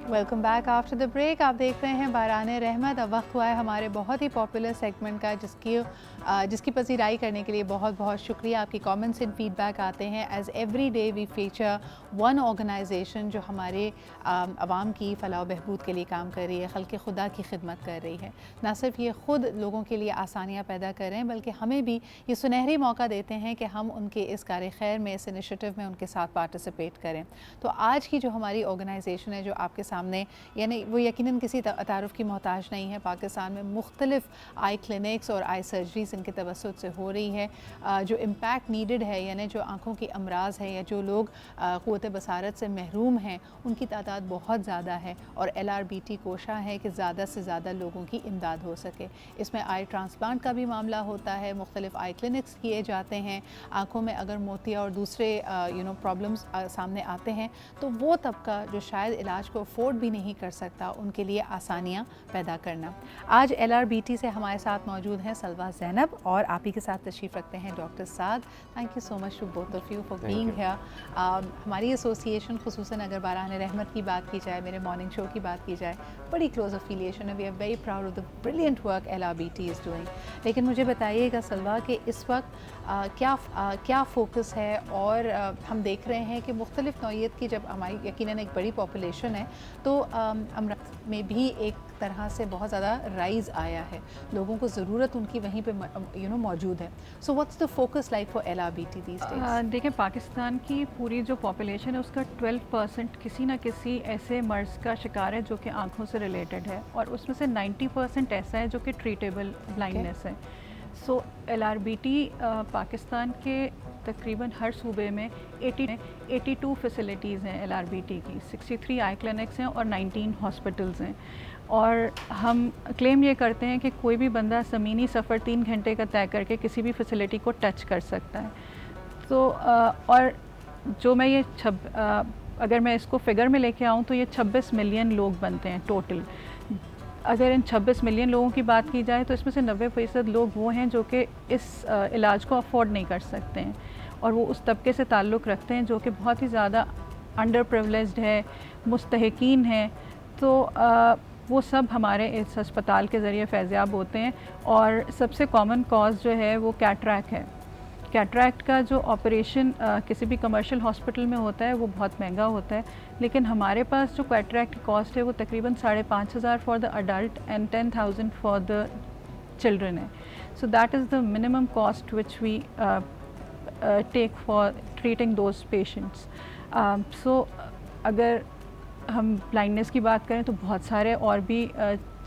Welcome back after the break. आप देख रहे हैं बाराने रहमत। अब वक्त हुआ है हमारे बहुत ही पॉपुलर सेगमेंट का, जिसकी पजीराई करने के लिए बहुत बहुत शुक्रिया। आपकी कमेंट्स एंड फीडबैक आते हैं। As every day we feature one organization जो हमारे आवाम की फ़लाह बहबूद के लिए काम कर रही है, खल्क़ खुदा की खिदमत कर रही है। ना सिर्फ ये ख़ुद लोगों के लिए आसानियाँ पैदा कर रहे हैं, बल्कि हमें भी ये सुनहरी मौका देते हैं कि हम उनके इस कार खैर में, इस इनिशिएटिव में उनके साथ पार्टिसिपेट करें। तो आज की जो हमारी ऑर्गेनाइजेशन है जो आपके सामने, यानी वो यकीनन किसी तारुफ की मोहताज नहीं है। पाकिस्तान में मुख्तलिफ आई क्लिनिक्स और आई सर्जरीज इनके तवस्सुत से हो रही है। जो इम्पैक्ट नीडेड है, यानी जो आँखों की अमराज है या जो लोग क़ुव्वत बसारत से महरूम हैं, उनकी तादाद बहुत ज़्यादा है और LRBT कोशा है कि ज़्यादा से ज़्यादा लोगों की इमदाद हो सके। इसमें आई ट्रांसप्लांट का भी मामला होता है, मुख्तलिफ आई क्लिनिक्स किए जाते हैं। आँखों में अगर मोतिया और दूसरे प्रॉब्लम्स सामने आते हैं तो वो तबका जो शायद इलाज को अफोर्ड भी नहीं कर सकता, उनके लिए आसानियाँ पैदा करना। आज LRBT से हमारे साथ मौजूद हैं सलवा ज़ैनब और आप ही के साथ तशरीफ़ रखते हैं doctor Saad. Thank you so much to both of you for being here. हमारी एसोसिएशन, खुसूसन अगर बाराने रहमत की बात की जाए, मेरे मॉर्निंग शो की बात की जाए, बड़ी क्लोज अफिलिएशन है। We are very proud of the brilliant work LRBT is doing. लेकिन मुझे बताइएगा सलवा कि इस वक्त क्या फ़ोकस है, और हम देख रहे हैं कि मुख्तलिफ़ नौइयत की जब हमारी यकीनन एक बड़ी पॉपुलेशन है तो अमराज़ में भी एक तरह से बहुत ज़्यादा राइज़ आया है, लोगों को ज़रूरत उनकी वहीं पे मौजूद है। So what's the focus like for LRBT these days? देखिए, पाकिस्तान की पूरी जो पॉपुलेशन है उसका 12% किसी न किसी ऐसे मर्ज़ का शिकार है जो कि आँखों से रिलेटेड है, और उसमें से 90% ऐसा है जो कि ट्रीटेबल ब्लाइंडनेस है। सो LRBT पाकिस्तान के तकरीबन हर सूबे में 82 फैसिलिटीज़ हैं LRBT की, 63 आई क्लिनिक्स हैं और 19 हॉस्पिटल्स हैं। और हम क्लेम ये करते हैं कि कोई भी बंदा ज़मीनी सफ़र 3 घंटे का तय करके किसी भी फैसिलिटी को टच कर सकता है। तो और जो मैं ये अगर मैं इसको फ़िगर में लेके आऊँ तो ये 26 मिलियन लोग बनते हैं टोटल। अगर इन 26 मिलियन लोगों की बात की जाए तो इसमें से 90% लोग वो हैं जो कि इस इलाज को अफोर्ड नहीं कर सकते हैं, और वो उस तबके से ताल्लुक़ रखते हैं जो कि बहुत ही ज़्यादा अंडर प्रिविलेज्ड है, मुस्तहिकीन है। तो वो सब हमारे इस अस्पताल के ज़रिए फैज़याब होते हैं। और सबसे कॉमन कॉज जो है वो कैटरैक्ट है। कैटरैक्ट का जो ऑपरेशन किसी भी कमर्शियल हॉस्पिटल में होता है वो बहुत महंगा होता है, लेकिन हमारे पास जो कैटरैक्ट की कॉस्ट है वो तकरीबन 5,500 for the adult and 10,000 for the children है। So that is the minimum cost which we take for treating those patients. So अगर हम ब्लाइंडनेस की बात करें तो बहुत सारे और भी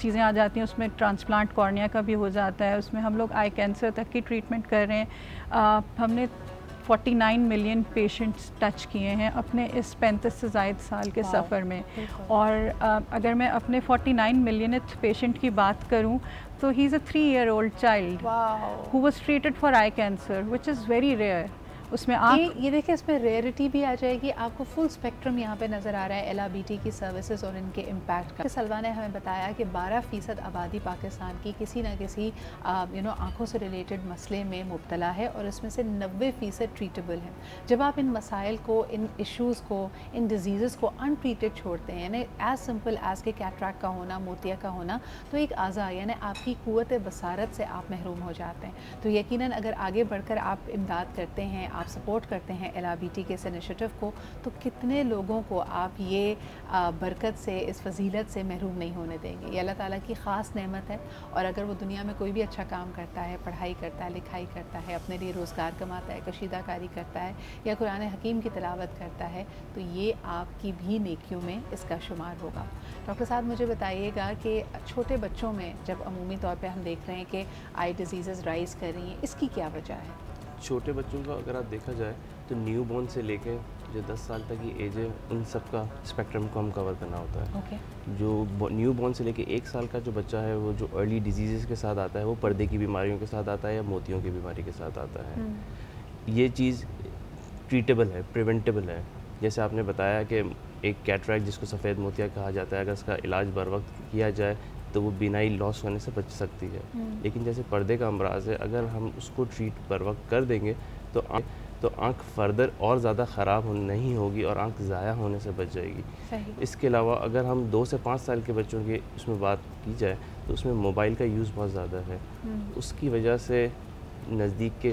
चीज़ें आ जाती हैं। उसमें ट्रांसप्लांट कॉर्निया का भी हो जाता है, उसमें हम लोग आई कैंसर तक की ट्रीटमेंट कर रहे हैं। हमने 49 मिलियन पेशेंट्स टच किए हैं अपने इस 35 से ज़ायद साल के सफ़र में। और अगर मैं अपने 49 मिलियनथ पेशेंट की बात करूं तो he is a 3-year-old child who was treated for eye cancer which is very rare. उसमें ये देखिए, इसमें रेयरिटी भी आ जाएगी। आपको फुल स्पेक्ट्रम यहाँ पे नज़र आ रहा है LRBT की सर्विसेज और इनके इम्पैक्ट का। सलवा ने हमें बताया कि 12% आबादी पाकिस्तान की किसी न किसी आँखों से रिलेटेड मसले में मुब्तला है, और इसमें से 90% ट्रीटेबल है। जब आप इन मसाइल को, इन इशूज़ को, इन डिजीज़ को अनट्रीटेड छोड़ते हैं, यानी एज सिंपल एज के कैटरैक्ट का होना, मोतिया का होना, तो एक आज़ा यानी आपकी क़ुव्वत बसारत से आप महरूम हो जाते हैं। तो यकीनन अगर आगे बढ़कर आप इमदाद करते हैं, आप सपोर्ट करते हैं LRBT के इस इनिशिएटिव को, तो कितने लोगों को आप ये बरकत से, इस फजीलत से महरूम नहीं होने देंगे। ये अल्लाह ताला की ख़ास नेमत है, और अगर वो दुनिया में कोई भी अच्छा काम करता है, पढ़ाई करता है, लिखाई करता है, अपने लिए रोज़गार कमाता है, कशीदाकारी करता है या कुरान हकीम की तिलावत करता है, तो ये आपकी भी नेकियों में इसका शुमार होगा। डॉक्टर साहब, मुझे बताइएगा कि छोटे बच्चों में जब अमूमी तौर पर हम देख रहे हैं कि आई डिजीज़ राइज़ कर रही हैं, इसकी क्या वजह है? छोटे बच्चों का अगर आप देखा जाए तो न्यू बॉर्न से लेके जो 10 साल तक की एज है, उन सब का स्पेक्ट्रम को हम कवर करना होता है। जो न्यू बॉर्न से लेके 1 साल का जो बच्चा है, वो जो अर्ली डिजीज़ के साथ आता है, वो पर्दे की बीमारियों के साथ आता है या मोतियों की बीमारी के साथ आता है। ये चीज़ ट्रीटेबल है, प्रिवेंटेबल है। जैसे आपने बताया कि एक कैटरैक्ट जिसको सफ़ेद मोतिया कहा जाता है, अगर उसका इलाज बर वक्त किया जाए तो वो बिनाई लॉस होने से बच सकती है। लेकिन जैसे पर्दे का अमराज है, अगर हम उसको ट्रीट बर वक्त कर देंगे तो تو آنکھ فردر اور زیادہ خراب نہیں ہوگی اور آنکھ ضائع ہونے سے بچ جائے گی. اس کے علاوہ اگر ہم 2 سے 5 سال کے بچوں کی اس میں بات کی جائے تو اس میں موبائل کا یوز بہت زیادہ ہے. اس کی وجہ سے نزدیک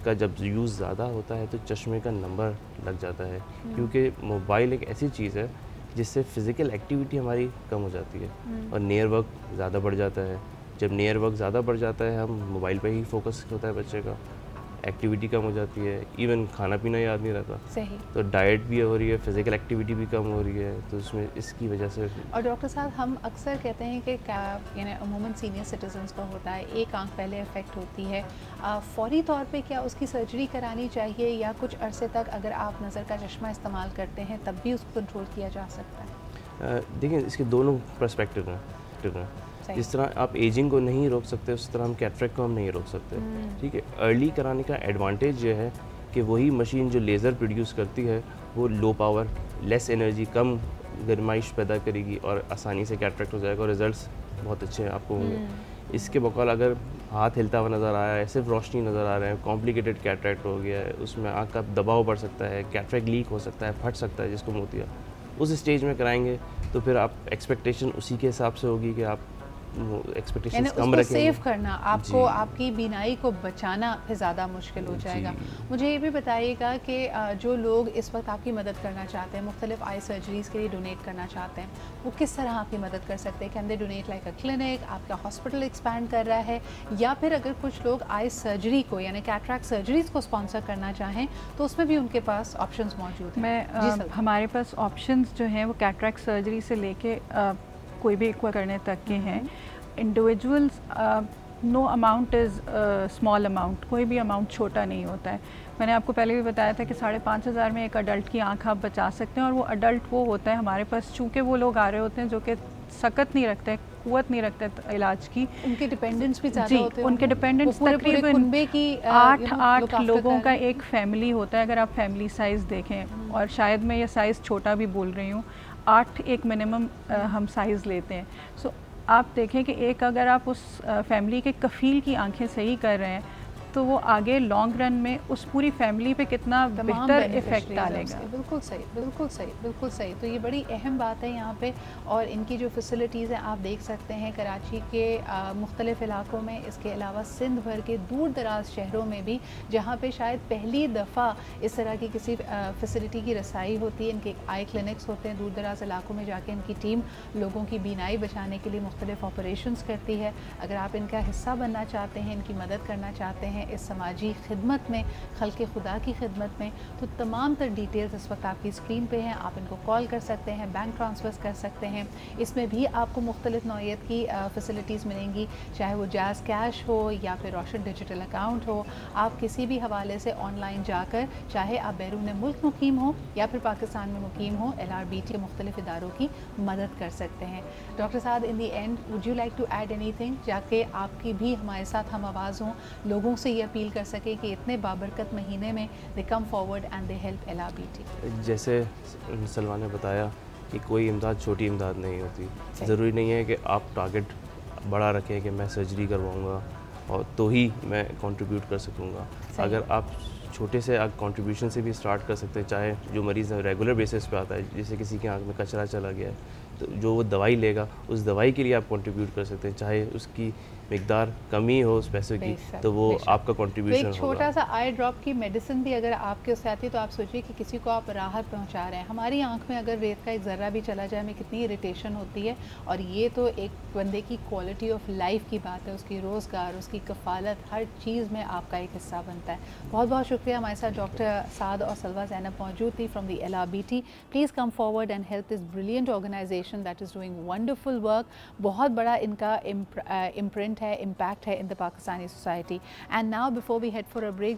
کا جب یوز زیادہ ہوتا ہے تو چشمے کا نمبر لگ جاتا ہے, کیونکہ موبائل ایک ایسی چیز ہے جس سے فزیکل ایکٹیویٹی ہماری کم ہو جاتی ہے اور نیئر ورک زیادہ بڑھ جاتا ہے. جب نیئر ورک زیادہ بڑھ جاتا ہے ہم موبائل پہ ہی فوکس ہوتا ہے بچے کا, ایکٹیویٹی کم ہو جاتی ہے, ایون کھانا پینا یاد نہیں رہتا. صحیح. تو ڈائٹ بھی ہو رہی ہے, فزیکل ایکٹیویٹی بھی کم ہو رہی ہے, تو اس میں اس کی وجہ سے. اور ڈاکٹر صاحب ہم اکثر کہتے ہیں کہ یعنی عموماً سینئر سٹیزنس کا ہوتا ہے, ایک آنکھ پہلے افیکٹ ہوتی ہے, فوری طور پہ کیا اس کی سرجری کرانی چاہیے یا کچھ عرصے تک اگر آپ نظر کا چشمہ استعمال کرتے ہیں تب بھی اس کو کنٹرول کیا جا سکتا ہے؟ دیکھیں اس کے دونوں پرسپیکٹو ہیں. جس طرح آپ ایجنگ کو نہیں روک سکتے اس طرح ہم کیٹریکٹ کو ہم نہیں روک سکتے. ٹھیک ہے, ارلی کرانے کا ایڈوانٹیج یہ ہے کہ وہی مشین جو لیزر پروڈیوس کرتی ہے وہ لو پاور, لیس انرجی, کم گرمائش پیدا کرے گی اور آسانی سے کیٹریکٹ ہو جائے گا اور ریزلٹس بہت اچھے آپ کو ہوں گے. اس کے بقول اگر ہاتھ ہلتا ہوا نظر آیا ہے, صرف روشنی نظر آ رہے ہیں, کمپلیکیٹڈ کیٹریکٹ ہو گیا ہے, اس میں آنکھ کا دباؤ بڑھ سکتا ہے, کیٹریکٹ لیک ہو سکتا ہے, پھٹ سکتا ہے جس کو موتیا, اس اسٹیج میں کرائیں گے تو پھر آپ ایکسپیکٹیشن اسی کے حساب سے ہوگی کہ آپ ایکسپیکٹیشنز کم رکھیں گے. سیو کرنا آپ کو, آپ کی بینائی کو بچانا پھر زیادہ مشکل ہو جائے گا. مجھے یہ بھی بتائیے گا کہ جو لوگ اس وقت آپ کی مدد کرنا چاہتے ہیں, مختلف آئی سرجریز کے لیے ڈونیٹ کرنا چاہتے ہیں, وہ کس طرح آپ کی مدد کر سکتے ہیں؟ Can they donate like a clinic, آپ کا ہاسپٹل ایکسپینڈ کر رہا ہے, یا پھر اگر کچھ لوگ آئی سرجری کو یعنی کیٹریکٹ سرجریز کو اسپانسر کرنا چاہیں تو اس میں بھی ان کے پاس آپشنز موجود ہیں؟ ہمارے پاس آپشنز جو ہیں وہ کیٹریکٹ سرجری سے لے کے کوئی بھی ایکوا کرنے تک کے ہیں. Individuals, no amount is small amount, کوئی بھی اماؤنٹ چھوٹا نہیں ہوتا ہے. میں نے آپ کو پہلے بھی بتایا تھا کہ 5,500 میں ایک اڈلٹ کی آنکھ آپ بچا سکتے ہیں, اور وہ اڈلٹ وہ ہوتا ہے ہمارے پاس چونکہ وہ لوگ آ رہے ہوتے ہیں جو کہ سکت نہیں رکھتے, قوت نہیں رکھتے علاج کی, ان کے ڈیپینڈنٹس بھی زیادہ ہوتے ہیں. ان کے ڈیپینڈنٹس تقریباً 8 لوگوں کا ایک فیملی ہوتا ہے. اگر آپ فیملی سائز دیکھیں, اور شاید میں یہ سائز چھوٹا بھی بول رہی ہوں, 8 ایک منیمم ہم سائز لیتے ہیں. سو آپ دیکھیں کہ ایک اگر آپ اس فیملی کے کفیل کی آنکھیں صحیح کر رہے ہیں تو وہ آگے لانگ رن میں اس پوری فیملی پہ کتنا بہتر ایفیکٹ ڈالے گا. بالکل صحیح, بالکل صحیح, بالکل صحیح. تو یہ بڑی اہم بات ہے یہاں پہ, اور ان کی جو فیسلٹیز ہیں آپ دیکھ سکتے ہیں کراچی کے مختلف علاقوں میں, اس کے علاوہ سندھ بھر کے دور دراز شہروں میں بھی جہاں پہ شاید پہلی دفعہ اس طرح کی کسی فیسلٹی کی رسائی ہوتی ہے. ان کے آئی کلینکس ہوتے ہیں دور دراز علاقوں میں جا کے, ان کی ٹیم لوگوں کی بینائی بچانے کے لیے مختلف آپریشنز کرتی ہے. اگر آپ ان کا حصہ بننا چاہتے ہیں, ان کی مدد کرنا چاہتے ہیں اس سماجی خدمت میں, خلق خدا کی خدمت میں, تو تمام تر ڈیٹیلز اس وقت آپ کی اسکرین پہ ہیں. آپ ان کو کال کر سکتے ہیں, بینک ٹرانسفرز کر سکتے ہیں. اس میں بھی آپ کو مختلف نوعیت کی فیسلٹیز ملیں گی, چاہے وہ جاز کیش ہو یا پھر روشن ڈیجیٹل اکاؤنٹ ہو. آپ کسی بھی حوالے سے آن لائن جا کر, چاہے آپ بیرون ملک مقیم ہوں یا پھر پاکستان میں مقیم ہوں, LRBT کے مختلف اداروں کی مدد کر سکتے ہیں. ڈاکٹر صاحب, in the end would you like to add اینی تھنگ, جا کے آپ کی بھی ہمارے ساتھ ہم آواز ہوں, لوگوں سے یہ اپیل کر سکیں کہ اتنے بابرکت مہینے میں they come forward and they help LRBT. جیسے سلمان نے بتایا کہ کوئی امداد چھوٹی امداد نہیں ہوتی. ضروری نہیں ہے کہ آپ ٹارگٹ بڑا رکھیں کہ میں سرجری کرواؤں گا اور تو ہی میں کنٹریبیوٹ کر سکوں گا. اگر آپ چھوٹے سے کنٹریبیوشن سے بھی اسٹارٹ کر سکتے ہیں, چاہے جو مریض ریگولر بیسس پہ آتا ہے, جیسے کسی کی آنکھ میں کچرا چلا گیا ہے تو جو وہ دوائی لے گا اس دوائی کے لیے آپ کنٹریبیوٹ کر سکتے ہیں, چاہے اس کی مقدار کمی ہو اس پیسے کی, تو وہ آپ کا کنٹریبیوشن ہوگا. ایک چھوٹا سا آئی ڈراپ کی میڈیسن بھی اگر آپ کے اس آتی تو آپ سوچیے کہ کسی کو آپ راحت پہنچا رہے ہیں. ہماری آنکھ میں اگر ریت کا ایک ذرہ بھی چلا جائے, ہمیں کتنی اریٹیشن ہوتی ہے, اور یہ تو ایک بندے کی کوالٹی آف لائف کی بات ہے, اس کی روزگار, اس کی کفالت, ہر چیز میں آپ کا ایک حصہ بنتا ہے. بہت بہت شکریہ. ہمارے ساتھ ڈاکٹر سعد اور سلوہ زینب موجود تھی from the LRBT. Please come forward and help this brilliant organization that is doing wonderful work. بہت بڑا ان کا امپرنٹ ہے, امپیکٹ ہے in the Pakistani society. And now, before we head for a break,